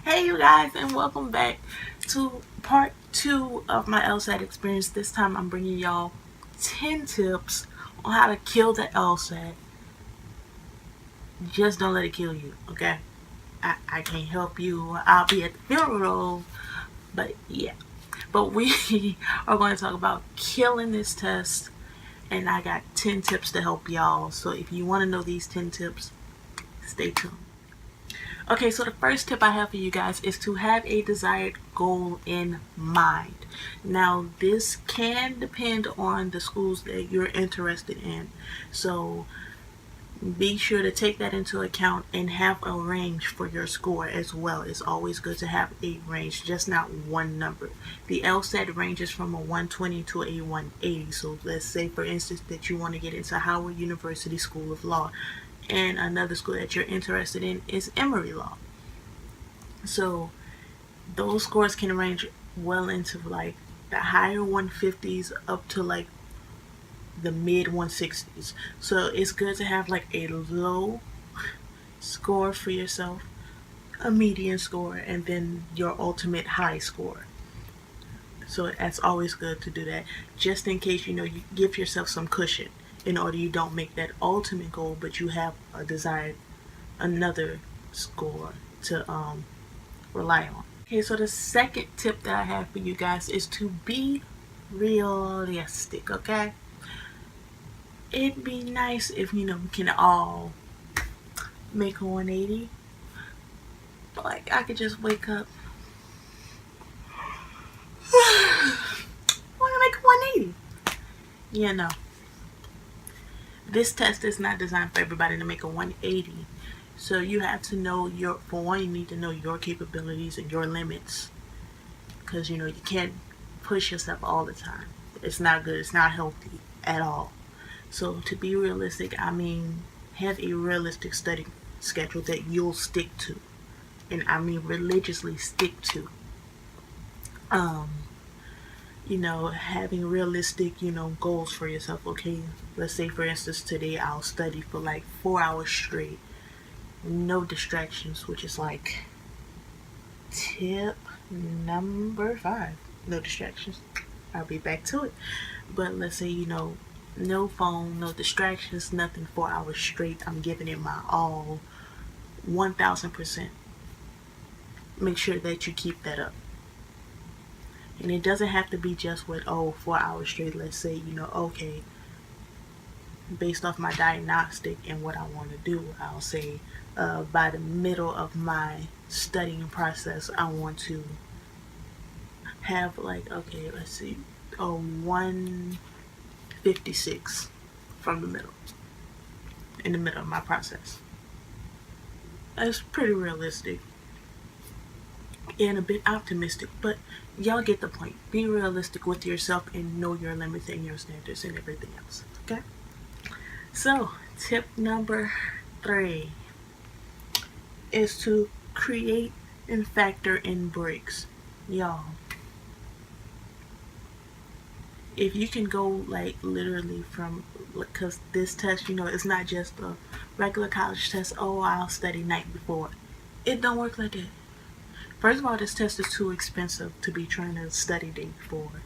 Hey you guys, and welcome back to part 2 of my Lsat experience. This time I'm bringing y'all 10 tips on how to kill the Lsat. Just don't let it kill you, okay? I can't help you. I'll be at the funeral, but yeah. But we are going to talk about killing this test, and I got 10 tips to help y'all. So if you want to know these 10 tips, stay tuned. Okay, so the first tip I have for you guys is to have a desired goal in mind. Now, this can depend on the schools that you're interested in. So, be sure to take that into account and have a range for your score as well. It's always good to have a range, just not one number. The LSAT ranges from a 120 to a 180. So, let's say, for instance, that you want to get into Howard University School of Law, and another school that you're interested in is Emory Law. So those scores can range well into like the higher 150s up to like the mid 160s. So it's good to have like a low score for yourself, a median score, and then your ultimate high score. So that's always good to do that, just in case you give yourself some cushion in order you don't make that ultimate goal, but you have a desired another score to rely on. Okay, so the second tip that I have for you guys is to be realistic, okay? It'd be nice if we can all make a 180. But like I could just wake up. Wanna make a 180. Yeah, no. This test is not designed for everybody to make a 180. So you have to know for one, you need to know your capabilities and your limits. Because you can't push yourself all the time. It's not good. It's not healthy at all. So to be realistic, I mean, have a realistic study schedule that you'll stick to. And I mean religiously stick to. Having realistic, goals for yourself. Okay, let's say for instance today I'll study for like 4 hours straight. No distractions, which is like tip number 5. No distractions. I'll be back to it. But let's say, no phone, no distractions, nothing, 4 hours straight. I'm giving it my all, 1000%. Make sure that you keep that up. And it doesn't have to be just with, 4 hours straight. Let's say, okay, based off my diagnostic and what I want to do, I'll say by the middle of my studying process, I want to have like, okay, let's see, 156 from the middle, in the middle of my process. That's pretty realistic and a bit optimistic, but y'all get the point. Be realistic with yourself and know your limits and your standards and everything else, okay? So, tip number 3 is to create and factor in breaks. Y'all, if you can go like literally from, because this test, it's not just a regular college test. Oh, I'll study night before. It don't work like that. First of all, this test is too expensive to be trying to study day before.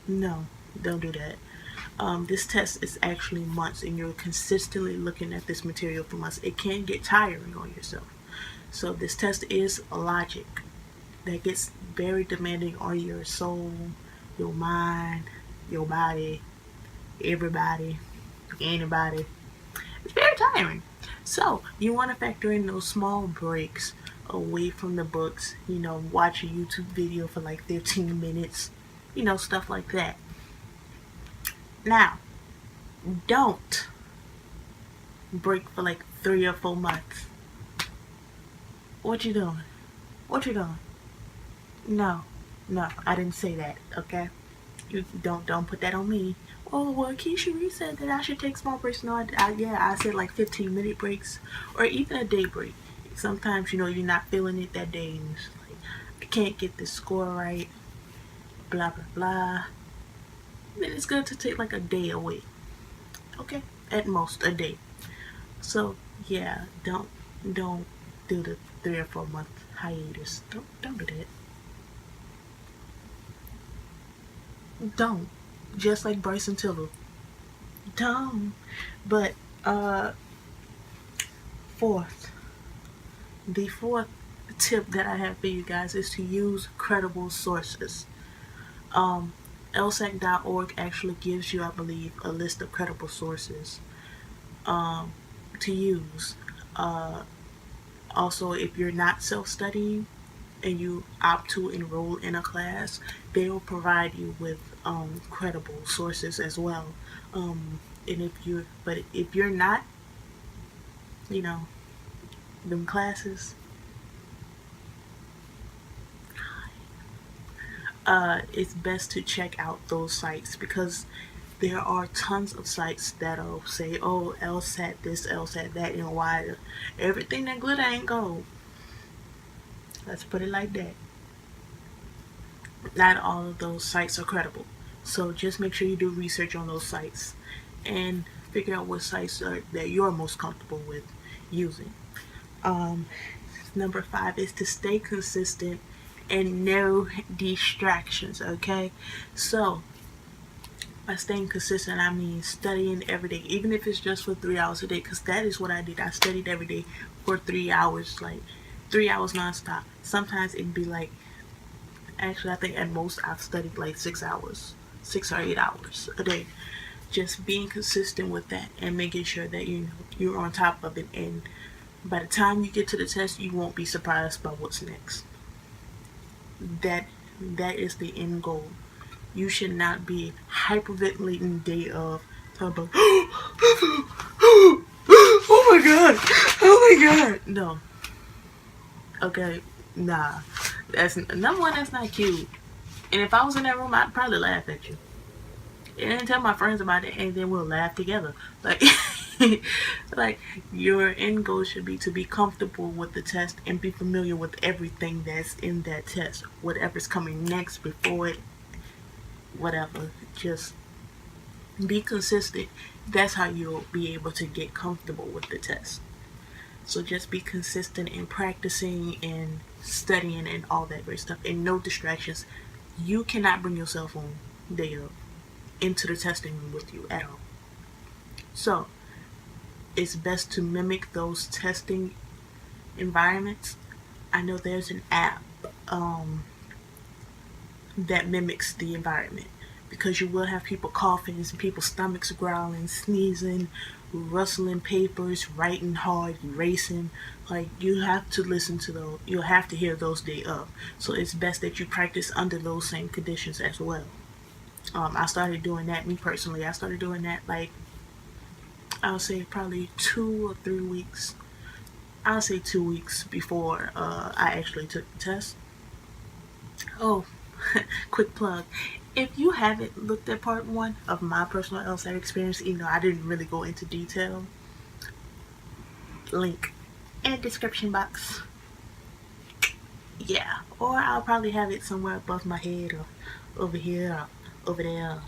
No, don't do that. This test is actually months, and you're consistently looking at this material for months. It can get tiring on yourself. So this test is logic that gets very demanding on your soul, your mind, your body, everybody, anybody. It's very tiring. So you want to factor in those small breaks away from the books. Watch a YouTube video for like 15 minutes. Stuff like that. Now, don't break for like 3 or 4 months. What you doing? What you doing? No, I didn't say that. Okay, you don't put that on me. Oh well, Keisha said that I should take small breaks. No, I said like 15-minute breaks or even a day break. Sometimes you're not feeling it that day, and it's like I can't get this score right. Blah blah blah. Then it's good to take like a day away. Okay, at most a day. So yeah, don't do the 3 or 4 month hiatus. Don't do that. Don't. Just like Bryson Tiller. Don't. But fourth, the fourth tip that I have for you guys is to use credible sources. LSAC.org actually gives you, I believe, a list of credible sources to use. Also, if you're not self-studying and you opt to enroll in a class, they will provide you with credible sources as well. And if you're not, them classes, it's best to check out those sites because there are tons of sites that'll say, oh, LSAT this, LSAT that, and why everything that glitter ain't gold. Let's put it like that. Not all of those sites are credible. So just make sure you do research on those sites and figure out what sites that you're most comfortable with using. Number 5 is to stay consistent and no distractions, okay? So by staying consistent, I mean studying every day, even if it's just for 3 hours a day, because that is what I did. I studied every day for 3 hours, like 3 hours nonstop. Sometimes it'd be like, actually, I think at most I've studied like 6 hours, 6 or 8 hours a day. Just being consistent with that and making sure that you're on top of it, and by the time you get to the test, you won't be surprised by what's next. That is the end goal. You should not be hyperventilating the day of, talking about, oh my god, oh my god. No. Okay, nah. That's number one. That's not cute. And if I was in that room, I'd probably laugh at you. And tell my friends about it, and then we'll laugh together. Like, like your end goal should be to be comfortable with the test and be familiar with everything that's in that test. Whatever's coming next, before it, whatever. Just be consistent. That's how you'll be able to get comfortable with the test. So just be consistent in practicing and studying and all that great stuff, and no distractions. You cannot bring your cell phone there into the testing room with you at all. So it's best to mimic those testing environments. I know there's an app that mimics the environment, because you will have people coughing and people's stomachs growling, sneezing, rustling papers, writing hard, erasing. Like, you have to listen to those. You'll have to hear those day of. So it's best that you practice under those same conditions as well. I started doing that, me personally. I started doing that like, I'll say probably 2 or 3 weeks. I'll say 2 weeks before I actually took the test. Oh, quick plug. If you haven't looked at part 1 of my personal LSAT experience, even though I didn't really go into detail, link in the description box. Yeah, or I'll probably have it somewhere above my head, or over here, or over there,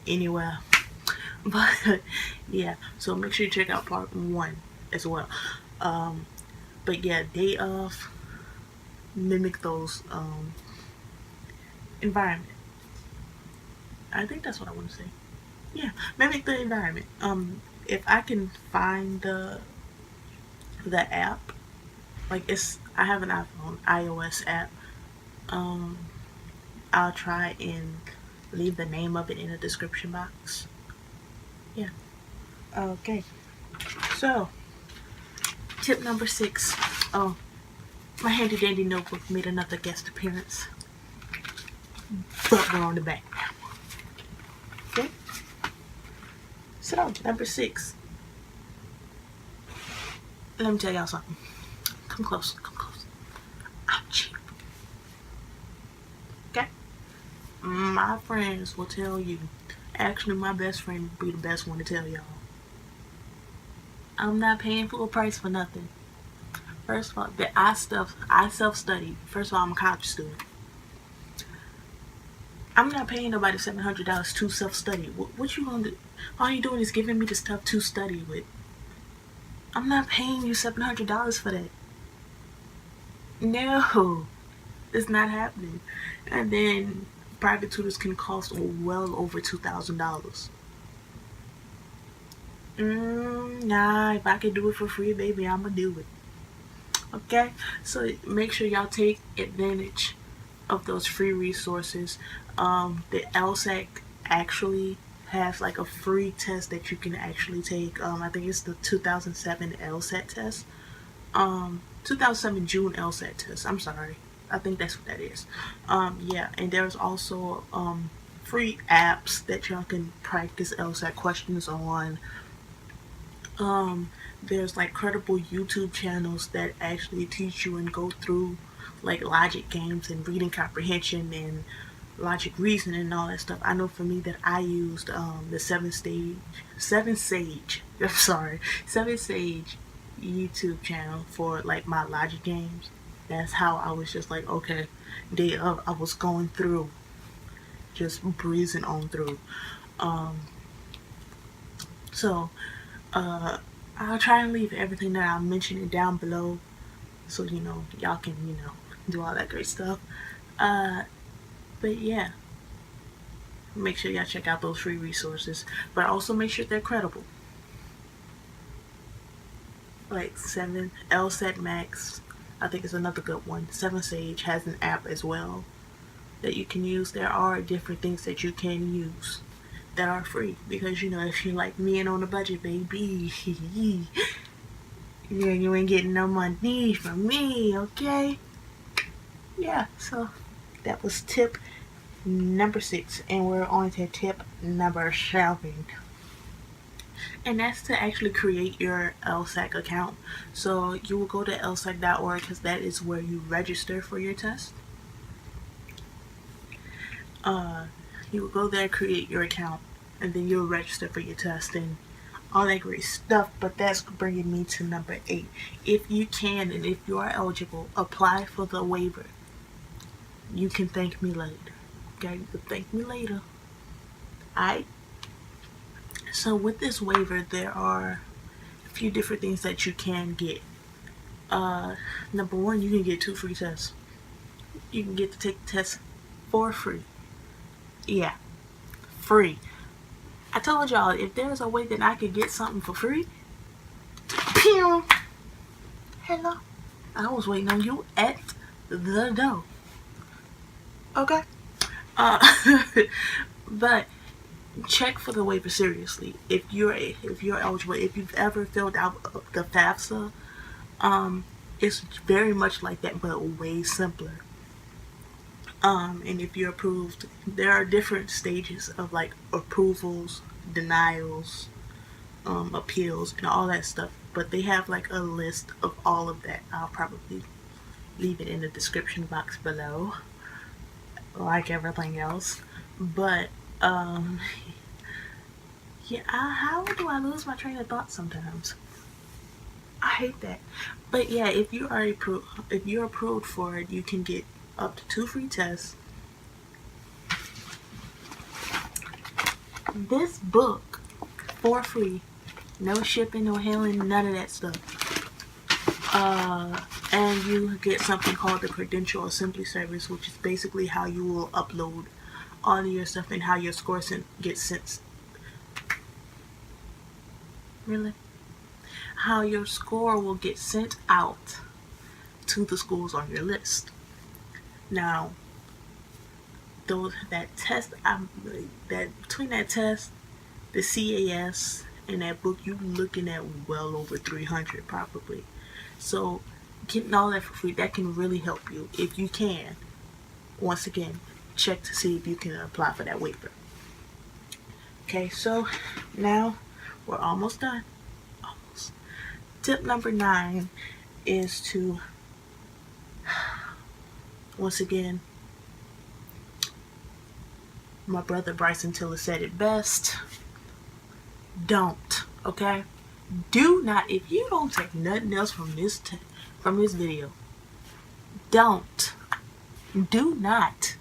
anywhere. But yeah, so make sure you check out part 1 as well. But yeah, day of, mimic those environment. I think that's what I want to say. Yeah, mimic the environment. If I can find the app, like I have an iPhone, iOS app. I'll try and leave the name of it in the description box. Yeah. Okay. So, tip number 6. Oh, my handy dandy notebook made another guest appearance, but we're on the back now. Okay. So, number 6. Let me tell y'all something. Come close. Come close. I'm cheap. Okay? My friends will tell you. Actually, my best friend would be the best one to tell y'all. I'm not paying full price for nothing. First of all, I self-study. First of all, I'm a college student. I'm not paying nobody $700 to self-study. What you gonna do? All you doing is giving me the stuff to study with. I'm not paying you $700 for that. No, it's not happening. And then private tutors can cost well over $2,000. Nah, if I can do it for free, baby, I'ma do it. Okay, so make sure y'all take advantage of those free resources. The LSAC actually has like a free test that you can actually take. I think it's the 2007 LSAT test. 2007 June LSAT test. I'm sorry. I think that's what that is. Yeah, and there's also free apps that y'all can practice LSAT questions on. There's like credible YouTube channels that actually teach you and go through like logic games and reading comprehension and logic reasoning and all that stuff. I know for me that I used the seven sage I'm sorry, seven sage YouTube channel for like my logic games. That's how I was just like, okay, I was going through, just breezing on through. Um, so I'll try and leave everything that I'm mentioning down below, so y'all can do all that great stuff. Uh, but yeah, make sure y'all check out those free resources, but also make sure they're credible. Like 7 LSAT Max, I think is another good one. 7 Sage has an app as well that you can use. There are different things that you can use that are free, because if you like me and on a budget, baby, you ain't getting no money from me, okay? Yeah, so that was tip number 6, and we're on to tip number 7. And that's to actually create your LSAC account. So you will go to lsac.org, because that is where you register for your test. You will go there, create your account, and then you'll register for your test and all that great stuff. But that's bringing me to number 8. If you can, and if you are eligible, apply for the waiver. You can thank me later. Okay, you can thank me later. Alright? So with this waiver, there are a few different things that you can get. Number 1, you can get 2 free tests. You can get to take the test for free. Yeah, free. I told y'all, if there's a way that I could get something for free, pew! Hello. I was waiting on you at the door. Okay? But check for the waiver seriously. If you're eligible, if you've ever filled out the FAFSA, it's very much like that, but way simpler. And if you're approved, there are different stages of like approvals, denials, appeals, and all that stuff. But they have like a list of all of that. I'll probably leave it in the description box below, like everything else. But yeah, how do I lose my train of thought sometimes? I hate that. But yeah, if you're approved for it, you can get up to 2 free tests. This book for free, no shipping, no handling, none of that stuff. And you get something called the Credential Assembly Service, which is basically how you will upload all of your stuff and how your score gets sent. Really? How your score will get sent out to the schools on your list. Now, between that test, the CAS, and that book, you're looking at well over 300 probably. So getting all that for free, that can really help you if you can. Once again, check to see if you can apply for that waiver. Okay, so now we're almost done. Almost. Tip number 9 is to, once again, my brother Bryson Tiller said it best. Don't, okay? Do not, if you don't take nothing else from this video, don't. Do not.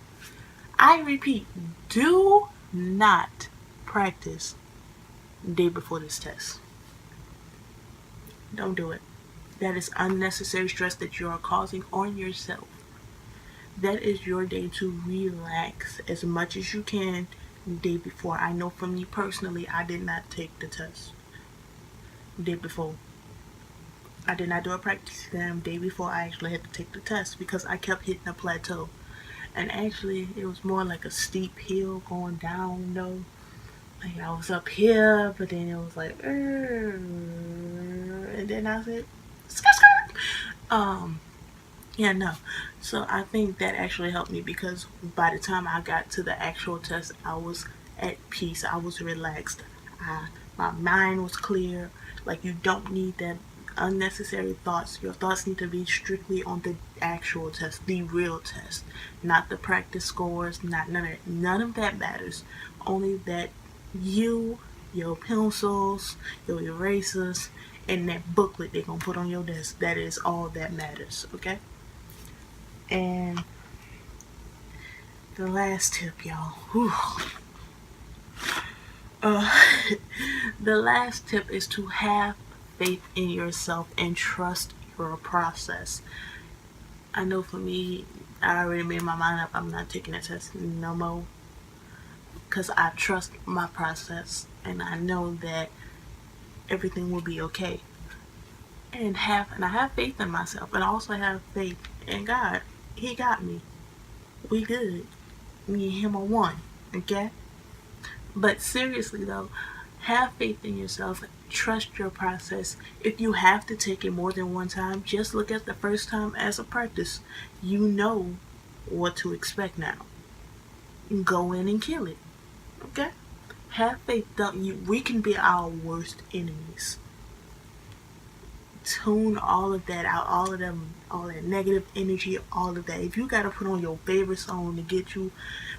I repeat, do not practice the day before this test. Don't do it. that is unnecessary stress that you are causing on yourself. That is your day to relax as much as you can the day before. I know for me personally, I did not take the test the day before. I did not do a practice exam day before I actually had to take the test because I kept hitting a plateau. And actually, it was more like a steep hill going down, though. Like, I was up here, but then it was like, and then I said, skirt, skirt. Yeah, no. So I think that actually helped me because by the time I got to the actual test, I was at peace. I was relaxed. My mind was clear. Like, you don't need that unnecessary thoughts. Your thoughts need to be strictly on the actual test, the real test, not the practice scores, not none of that matters. Only that you, your pencils, your erasers, and that booklet they're gonna put on your desk. That is all that matters, okay? And the last tip, y'all. The last tip is to have faith in yourself and trust your process. I know for me, I already made my mind up. I'm not taking a test no more because I trust my process and I know that everything will be okay. And I have faith in myself, and I also have faith in God. He got me. We good. Me and him are one. Okay? But seriously though, have faith in yourself. Trust your process. If you have to take it more than one time, just look at the first time as a practice. You know what to expect now. Go in and kill it. Okay? Have faith. We can be our worst enemies. Tune all of that out, all that negative energy, all of that. If you gotta put on your favorite song to get you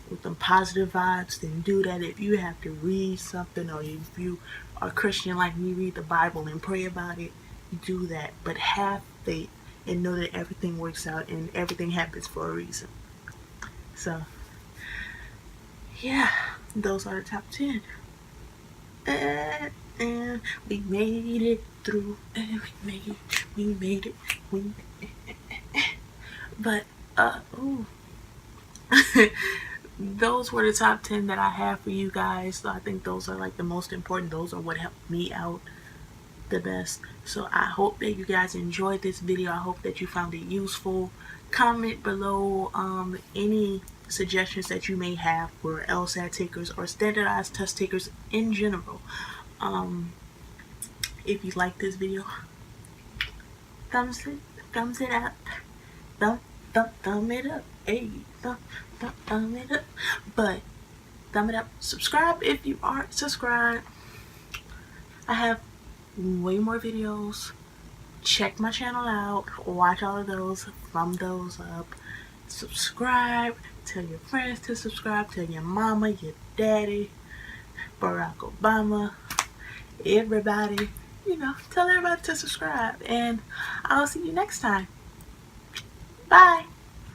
with some positive vibes, then do that. If you have to read something, or if you are Christian like me, read the Bible and pray about it, do that. But have faith and know that everything works out and everything happens for a reason. So yeah, those are the top 10. And we made it through, and we made it. But those were the top 10 that I have for you guys. So I think those are like the most important. Those are what helped me out the best. So I hope that you guys enjoyed this video. I hope that you found it useful. Comment below any suggestions that you may have for LSAT takers or standardized test takers in general. If you like this video, thumbs it up. Thumb it up. Hey, thumb it up. But thumb it up. Subscribe if you aren't subscribed. I have way more videos. Check my channel out. Watch all of those. Thumb those up. Subscribe. Tell your friends to subscribe. Tell your mama, your daddy, Barack Obama, everybody. Tell everybody to subscribe. And I'll see you next time. Bye.